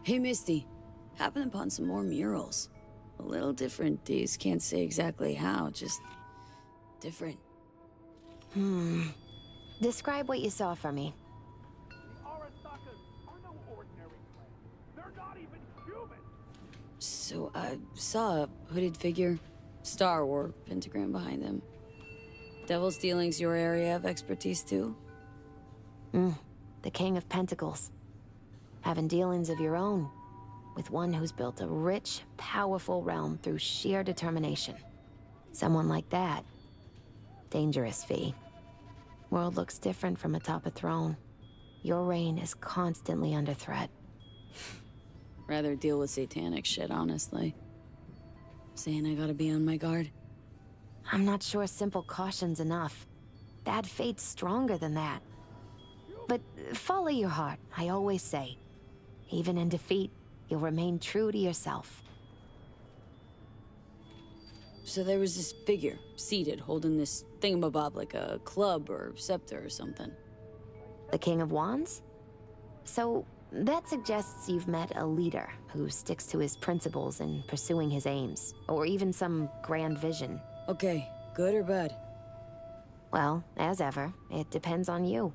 Hey, Misty. Happened upon some more murals. A little different, D's. Can't say exactly how, just different. Describe what you saw for me. The Arasakas are no ordinary clan. They're not even human. So, I saw a hooded figure, star or pentagram behind them. Devil's Dealing's your area of expertise, too? The King of Pentacles. Having dealings of your own, with one who's built a rich, powerful realm through sheer determination. Someone like that. Dangerous, V. World looks different from atop a throne. Your reign is constantly under threat. Rather deal with satanic shit, honestly. Saying I gotta be on my guard. I'm not sure simple caution's enough. Bad fate's stronger than that. But follow your heart, I always say. Even in defeat, you'll remain true to yourself. So there was this figure, seated, holding this thingamabob like a club or scepter or something. The King of Wands? So, that suggests you've met a leader who sticks to his principles in pursuing his aims, or even some grand vision. Okay, good or bad? Well, as ever, it depends on you.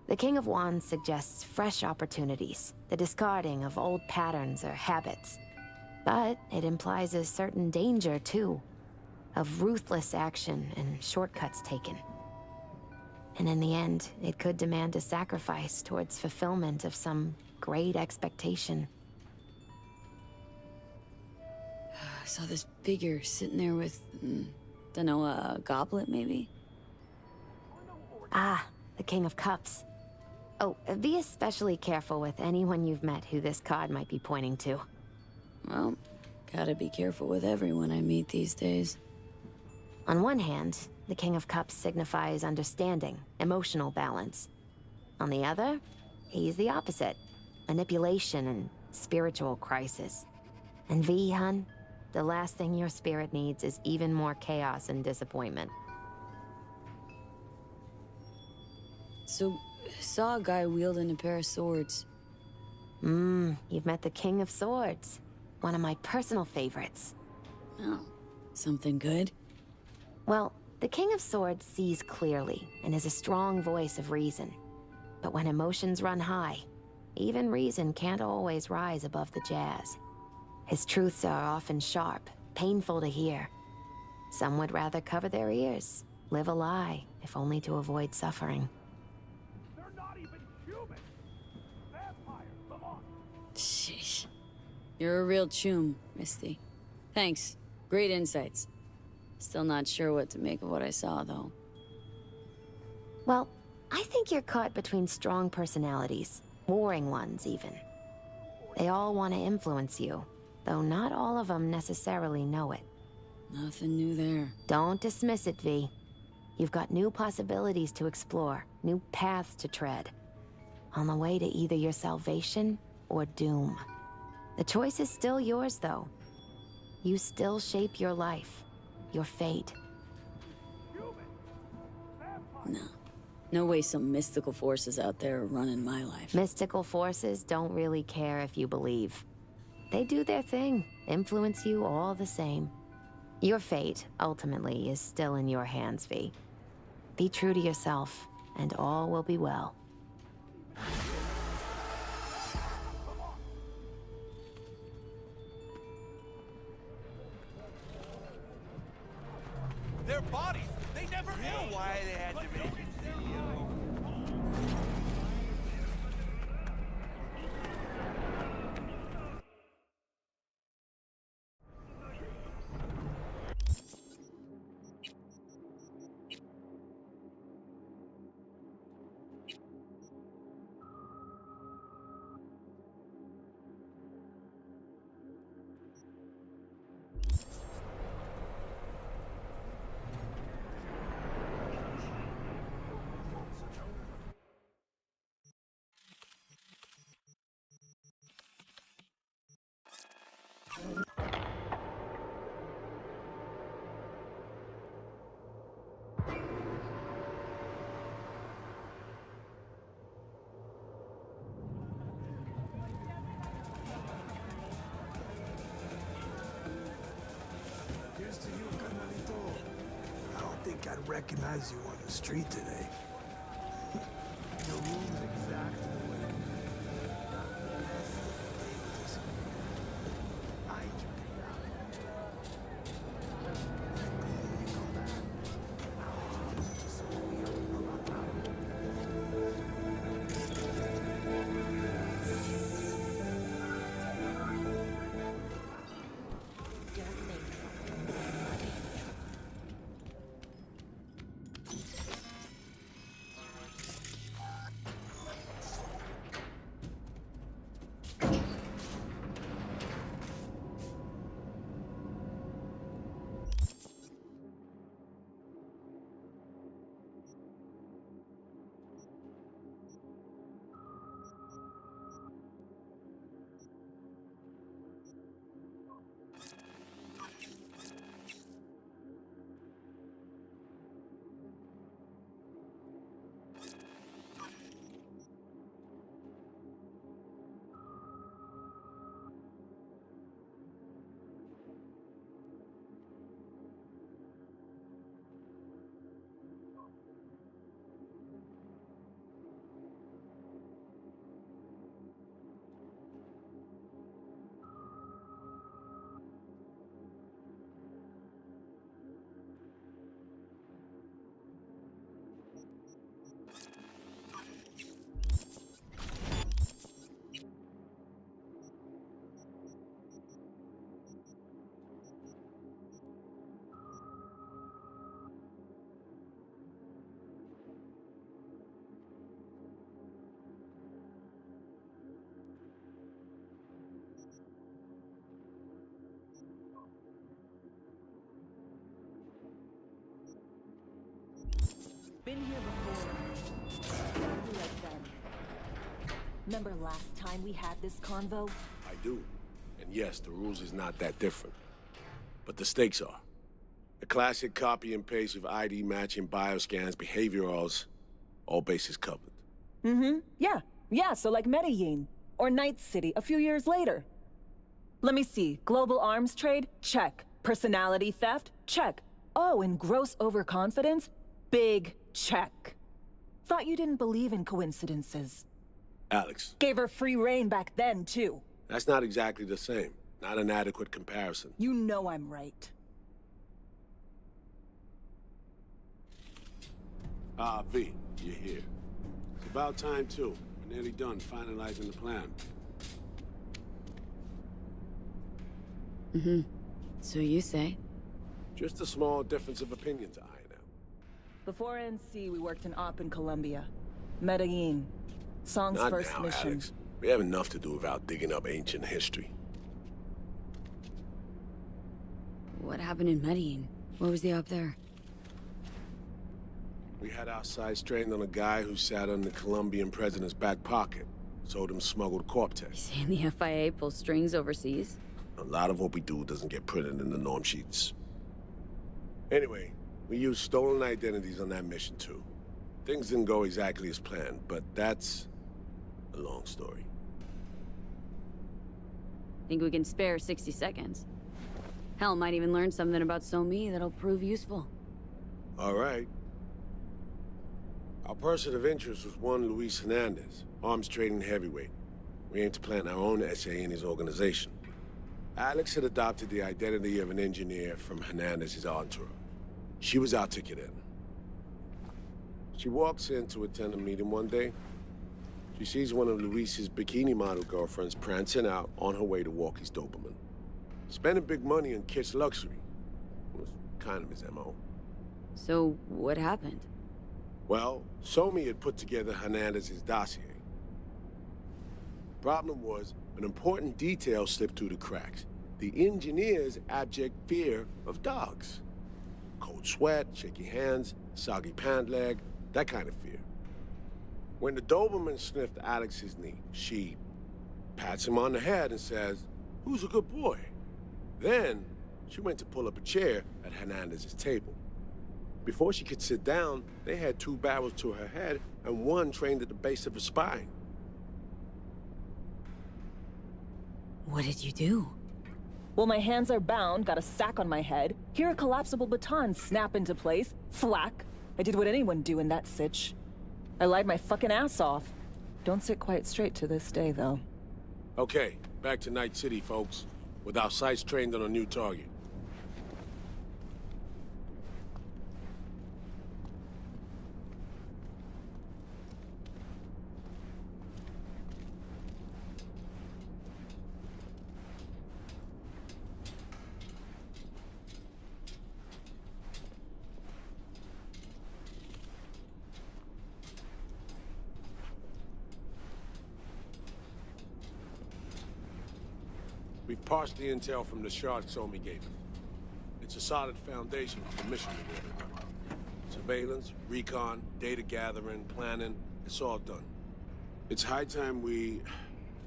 The King of Wands suggests fresh opportunities, the discarding of old patterns or habits. But it implies a certain danger, too, of ruthless action and shortcuts taken. And in the end, it could demand a sacrifice towards fulfillment of some great expectation. I saw this figure sitting there with, dunno, a goblet, maybe? Ah, the King of Cups. Oh, be especially careful with anyone you've met who this card might be pointing to. Well, gotta be careful with everyone I meet these days. On one hand, the King of Cups signifies understanding, emotional balance. On the other, he's the opposite, manipulation and spiritual crisis. And V, hun, the last thing your spirit needs is even more chaos and disappointment. So, saw a guy wielding a pair of swords. You've met the King of Swords. One of my personal favorites. Oh, something good? Well, the King of Swords sees clearly and is a strong voice of reason. But when emotions run high, even reason can't always rise above the jazz. His truths are often sharp, painful to hear. Some would rather cover their ears, live a lie, if only to avoid suffering. They're not even human. Vampires, come on. Sheesh. You're a real chum, Misty. Thanks. Great insights. Still not sure what to make of what I saw, though. Well, I think you're caught between strong personalities, warring ones even. They all want to influence you, though not all of them necessarily know it. Nothing new there. Don't dismiss it, V. You've got new possibilities to explore, new paths to tread. On the way to either your salvation or doom. The choice is still yours, though. You still shape your life, your fate. No. No way some mystical forces out there are running my life. Mystical forces don't really care if you believe. They do their thing, influence you all the same. Your fate, ultimately, is still in your hands, V. Be true to yourself, and all will be well. I recognize you on the street today. Your room's exactly the way I took it out. Come back. Just so we Been here before. Exactly like then. Remember last time we had this convo? I do. And yes, the rules is not that different. But the stakes are. The classic copy and paste of ID matching, bioscans, behaviorals, all bases covered. Mm-hmm. Yeah, so like Medellin. Or Night City a few years later. Let me see. Global arms trade? Check. Personality theft? Check. Oh, and gross overconfidence? Big check. Thought you didn't believe in coincidences. Alex. Gave her free reign back then, too. That's not exactly the same. Not an adequate comparison. You know I'm right. Ah, V, you're here. It's about time, too. We're nearly done finalizing the plan. Mm-hmm. So you say? Just a small difference of opinion to iron out. Before NC, we worked in op in Colombia. Medellin. Song's Not first now, mission. Alex. We have enough to do without digging up ancient history. What happened in Medellin? What was the op there? We had our sights strained on a guy who sat on the Colombian president's back pocket. Sold him smuggled Corptex. Saying the FIA pulls strings overseas? A lot of what we do doesn't get printed in the norm sheets. Anyway, we used stolen identities on that mission too. Things didn't go exactly as planned, but that's a long story. Think we can spare 60 seconds? Hell, might even learn something about So-Me that'll prove useful. All right. Our person of interest was one Luis Hernandez, arms trading heavyweight. We aim to plant our own SA in his organization. Alex had adopted the identity of an engineer from Hernandez's entourage. She was our ticket in. She walks in to attend a meeting one day. She sees one of Luis's bikini model girlfriends prancing out on her way to walk his Doberman. Spending big money on kitsch luxury was kind of his MO. So, what happened? Well, So-Me had put together Hernandez's dossier. Problem was, an important detail slipped through the cracks. The engineer's abject fear of dogs. Cold sweat, shaky hands, soggy pant leg, that kind of fear. When the Doberman sniffed Alex's knee, she pats him on the head and says, "Who's a good boy?" Then, she went to pull up a chair at Hernandez's table. Before she could sit down, they had two barrels to her head and one trained at the base of her spine. What did you do? Well, my hands are bound, got a sack on my head. Here a collapsible baton snap into place, thwack, I did what anyone do in that sitch. I lied my fucking ass off. Don't sit quite straight to this day, though. Okay, back to Night City, folks. With our sights trained on a new target. We've parsed the intel from the shard Somi gave him. It's a solid foundation for the mission we're going to run. Surveillance, recon, data gathering, planning, it's all done. It's high time we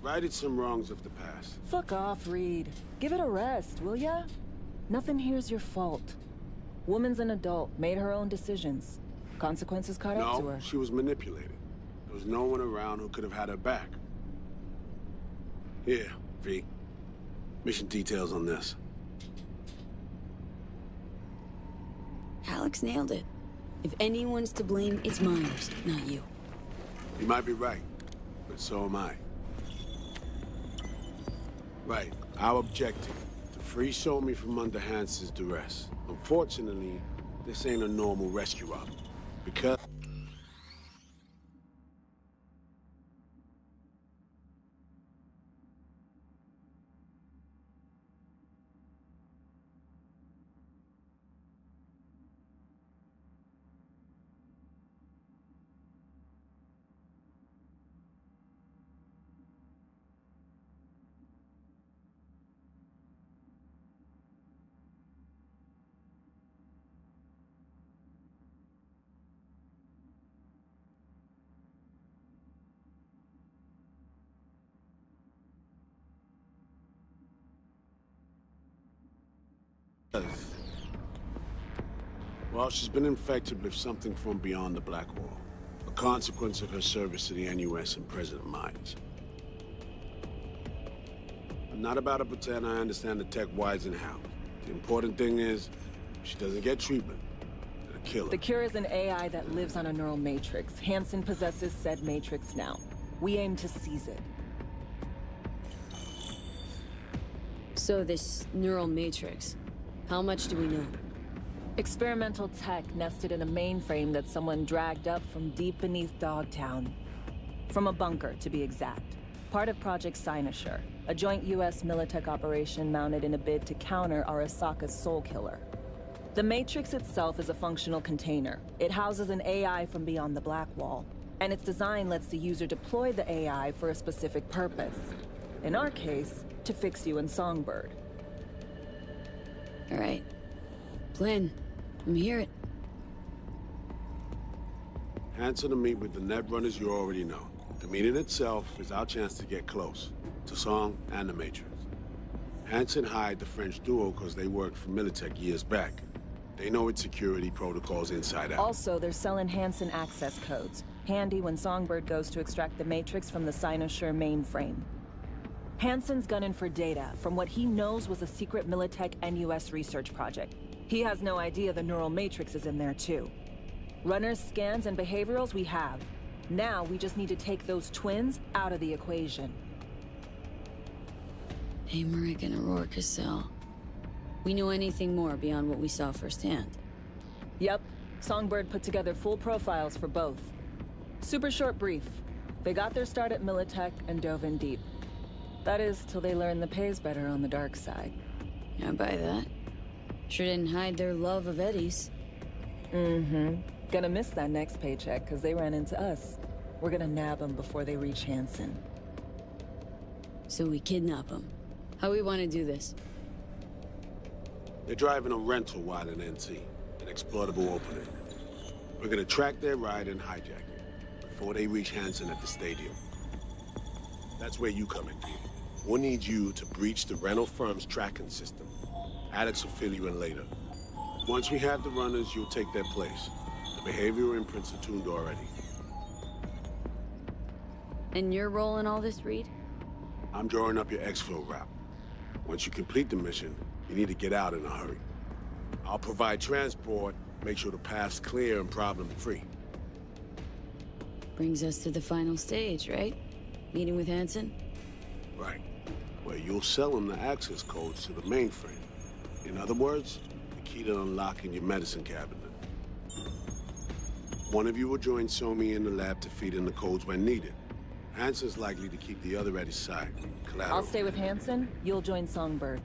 righted some wrongs of the past. Fuck off, Reed. Give it a rest, will ya? Nothing here's your fault. Woman's an adult, made her own decisions. Consequences caught up to No, her. she was manipulated. There was no one around who could have had her back. Here, V. Mission details on this. Alex nailed it. If anyone's to blame, it's Myers, not you. You might be right, but so am I. Right, our objective, to free Somi from under Hansen's duress. Unfortunately, this ain't a normal rescue op. Because... Well, she's been infected with something from beyond the Black Wall. A consequence of her service to the NUS and President Myers. I'm not about to pretend I understand the tech whys and hows. The important thing is, if she doesn't get treatment, it'll kill her. The cure is an AI that lives on a neural matrix. Hansen possesses said matrix now. We aim to seize it. So this neural matrix, how much do we know? Experimental tech nested in a mainframe that someone dragged up from deep beneath Dogtown. From a bunker, to be exact. Part of Project Cynosure, a joint US Militech operation mounted in a bid to counter Arasaka's Soul Killer. The Matrix itself is a functional container. It houses an AI from beyond the Black Wall, and its design lets the user deploy the AI for a specific purpose. In our case, to fix you and Songbird. All right. Plan. Let me hear it. Hansen to meet with the net runners you already know. The meeting itself is our chance to get close to Song and the Matrix. Hansen hired the French duo because they worked for Militech years back. They know its security protocols inside out. Also, they're selling Hansen access codes. Handy when Songbird goes to extract the Matrix from the Cynosure mainframe. Hansen's gunning for data from what he knows was a secret Militech NUS research project. He has no idea the neural matrix is in there too. Runners, scans, and behaviorals we have. Now we just need to take those twins out of the equation. Amaric and Aurora Cassell. We know anything more beyond what we saw firsthand? Yep. Songbird put together full profiles for both. Super short brief. They got their start at Militech and dove in deep. That is, till they learn the pay's better on the dark side. I buy that. Sure didn't hide their love of Eddie's. Mm-hmm. Gonna miss that next paycheck, because they ran into us. We're gonna nab them before they reach Hansen. So we kidnap them. How we want to do this? They're driving a rental while in NT, an exploitable opening. We're gonna track their ride and hijack it before they reach Hansen at the stadium. That's where you come in, Pete. We'll need you to breach the rental firm's tracking system. Alex will fill you in later. Once we have the runners, you'll take their place. The behavioral imprints are tuned already. And your role in all this, Reed? I'm drawing up your exfil route. Once you complete the mission, you need to get out in a hurry. I'll provide transport, Make sure the path's clear and problem-free. Brings us to the final stage, right? Meeting with Hansen? Right. Where you'll sell him the access codes to the mainframe. In other words, the key to unlocking your medicine cabinet. One of you will join Somi in the lab to feed in the codes when needed. Hansen's likely to keep the other at his side. Collateral. I'll stay with Hansen, you'll join Songbird.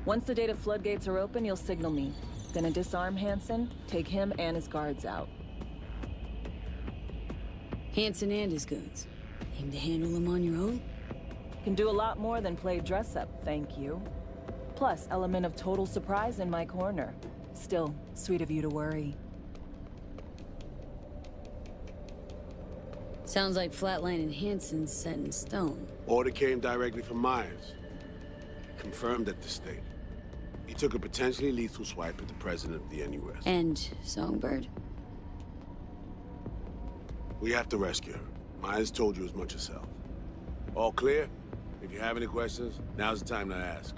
Once the data floodgates are open, you'll signal me. Gonna disarm Hansen, take him and his guards out. Hansen and his goons. Aim to handle them on your own? Can do a lot more than play dress-up, thank you. Plus, element of total surprise in my corner. Still, sweet of you to worry. Sounds like Flatline and Hansen's set in stone. Order came directly from Myers. Confirmed at the state. He took a potentially lethal swipe at the president of the NUS. And Songbird? We have to rescue her. Myers told you as much herself. All clear? If you have any questions, now's the time to ask.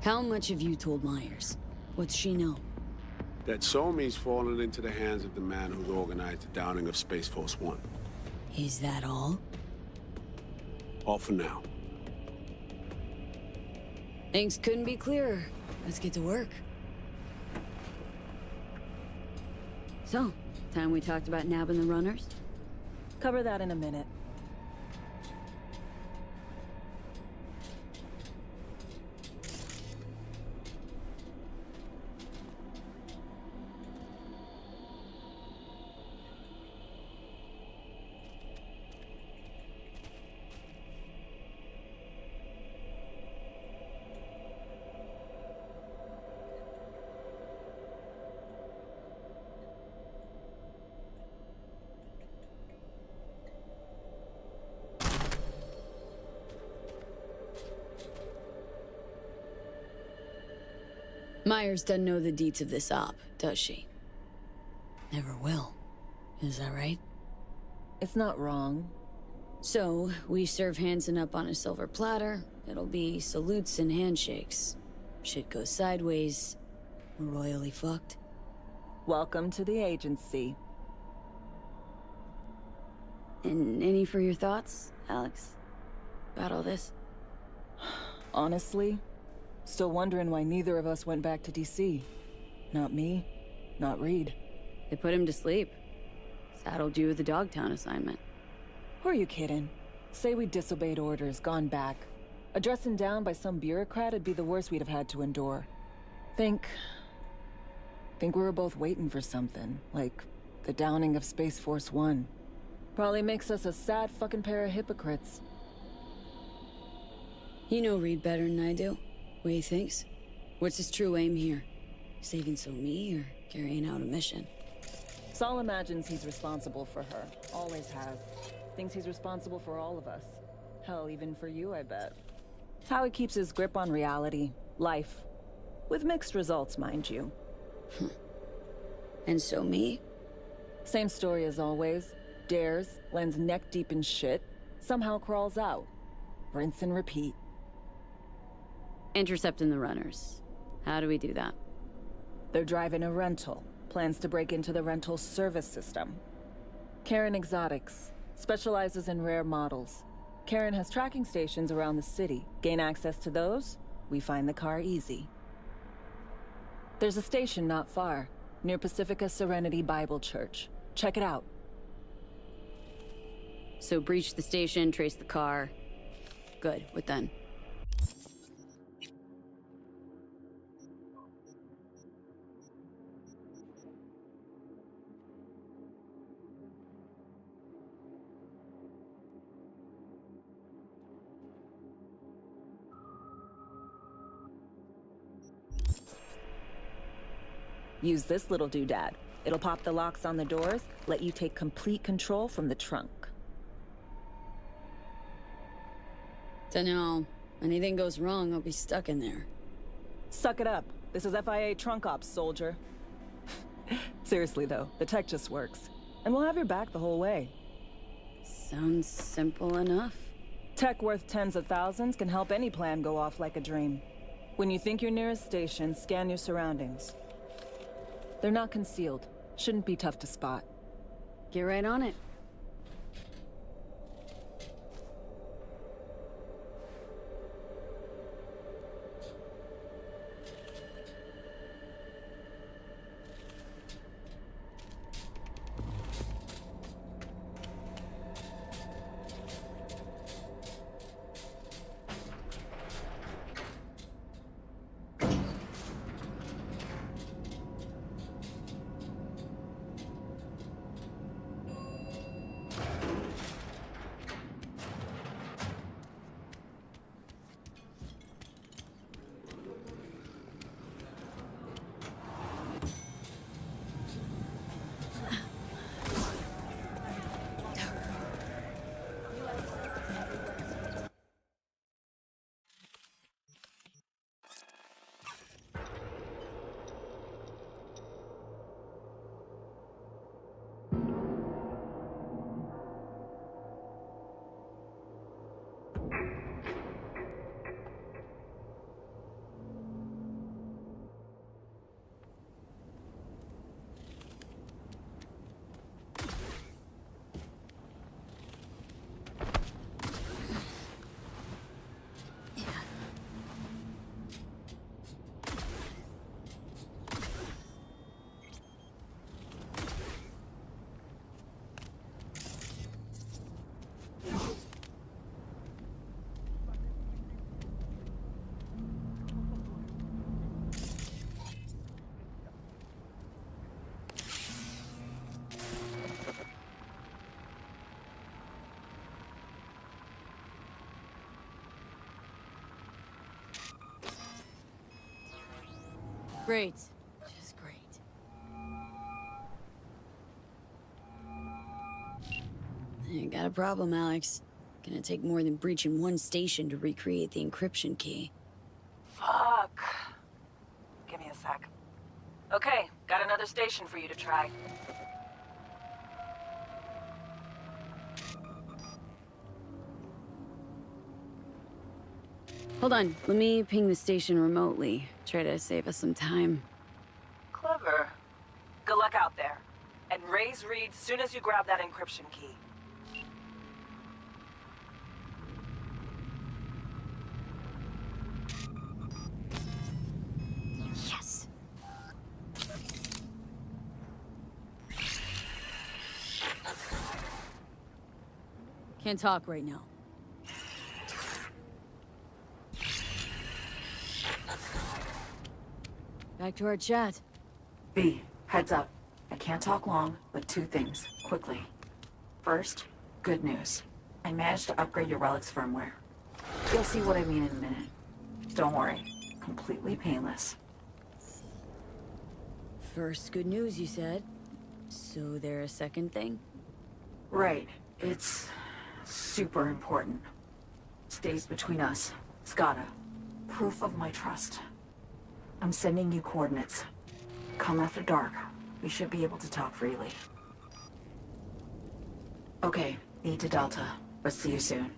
How much have you told Myers? What's she know? That Somi's fallen into the hands of the man who's organized the downing of Space Force One. Is that all? All for now. Things couldn't be clearer. Let's get to work. So, time we talked about nabbing the runners? Cover that in a minute. Myers doesn't know the deets of this op, does she? Never will. Is that right? It's not wrong. So, we serve Hansen up on a silver platter. It'll be salutes and handshakes. Shit goes sideways. We're royally fucked. Welcome to the agency. And any for your thoughts, Alex? About all this? Honestly, still wondering why neither of us went back to DC. Not me, not Reed. They put him to sleep. Saddled you with the Dogtown assignment. Who are you kidding? Say we disobeyed orders, gone back. A dressing down by some bureaucrat would be the worst we'd have had to endure. Think we were both waiting for something, like the downing of Space Force One. Probably makes us a sad fucking pair of hypocrites. You know Reed better than I do. What he thinks? What's his true aim here? Saving Somi or carrying out a mission? Saul imagines he's responsible for her. Always has. Thinks he's responsible for all of us. Hell, even for you, I bet. It's how he keeps his grip on reality. Life. With mixed results, mind you. And Somi? Same story as always. Dares, lands neck deep in shit, somehow crawls out. Rinse and repeat. Intercepting the runners. How do we do that? They're driving a rental. Plans to break into the rental service system. Karen Exotics. Specializes in rare models. Karen has tracking stations around the city. Gain access to those, we find the car easy. There's a station not far, near Pacifica Serenity Bible Church. Check it out. So breach the station, trace the car. Good, what then? Use this little doodad. It'll pop the locks on the doors, let you take complete control from the trunk. Dunno. Anything goes wrong, I'll be stuck in there. Suck it up. This is FIA trunk ops, soldier. Seriously though, the tech just works. And we'll have your back the whole way. Sounds simple enough. Tech worth tens of thousands can help any plan go off like a dream. When you think you're near a station, scan your surroundings. They're not concealed. Shouldn't be tough to spot. Get right on it. Great. Just great. You got a problem, Alex. Gonna take more than breaching one station to recreate the encryption key. Fuck. Give me a sec. Okay, got another station for you to try. Hold on, let me ping the station remotely. Try to save us some time. Clever. Good luck out there. And raise Reed soon as you grab that encryption key. Yes! Can't talk right now. Back to our chat. B, heads up. I can't talk long, but two things, quickly. First, good news. I managed to upgrade your relic's firmware. You'll see what I mean in a minute. Don't worry, completely painless. First good news, you said. So there a second thing? Right, it's super important. Stays between us. It's gotta. Proof of my trust. I'm sending you coordinates. Come after dark. We should be able to talk freely. Okay, need to Delta, but see you soon.